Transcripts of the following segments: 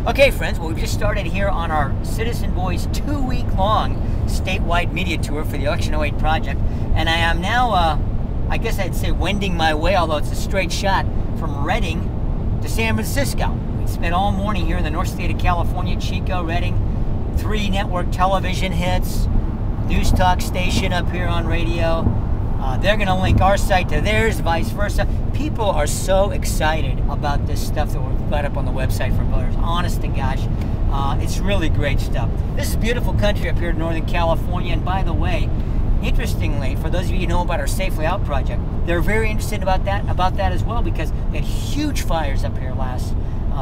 Okay, friends, well, we've just started here on our Citizen Voice 2-week-long statewide media tour for the Election 08 project, and I am now, I guess I'd say, wending my way, although it's a straight shot, from Redding to San Francisco. We spent all morning here in the north state of California, Chico, Redding, 3 network television hits, news talk station up here on radio. They're going to link our site to theirs, vice versa. People are so excited about this stuff that we've got up on the website for voters. Honest to gosh, it's really great stuff. This is beautiful country up here in Northern California. And by the way, interestingly, for those of you who know about our Safely Out project, they're very interested about that as well, because they had huge fires up here last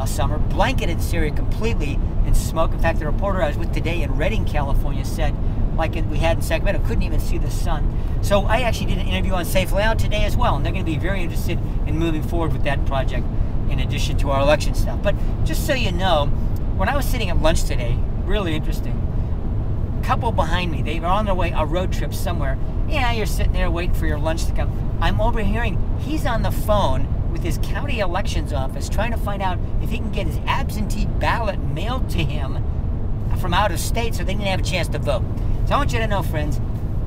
summer, blanketed this area completely in smoke. In fact, the reporter I was with today in Redding, California, said, like we had in Sacramento, couldn't even see the sun. So I actually did an interview on Safely Out today as well, and they're going to be very interested in moving forward with that project in addition to our election stuff. But just so you know, when I was sitting at lunch today, really interesting, a couple behind me, they were on their way a road trip somewhere. Yeah, you're sitting there waiting for your lunch to come. I'm overhearing he's on the phone with his county elections office trying to find out if he can get his absentee ballot mailed to him from out of state so they can have a chance to vote. So I want you to know, friends,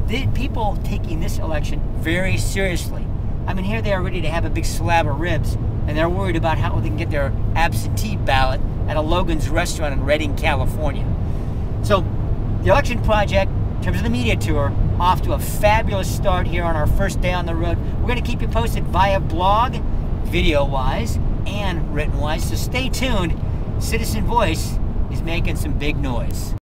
the people taking this election very seriously. I mean, here they are ready to have a big slab of ribs, and they're worried about how they can get their absentee ballot at a Logan's restaurant in Redding, California. So the election project, in terms of the media tour, off to a fabulous start here on our first day on the road. We're going to keep you posted via blog, video-wise and written-wise, so stay tuned. Citizen Voice is making some big noise.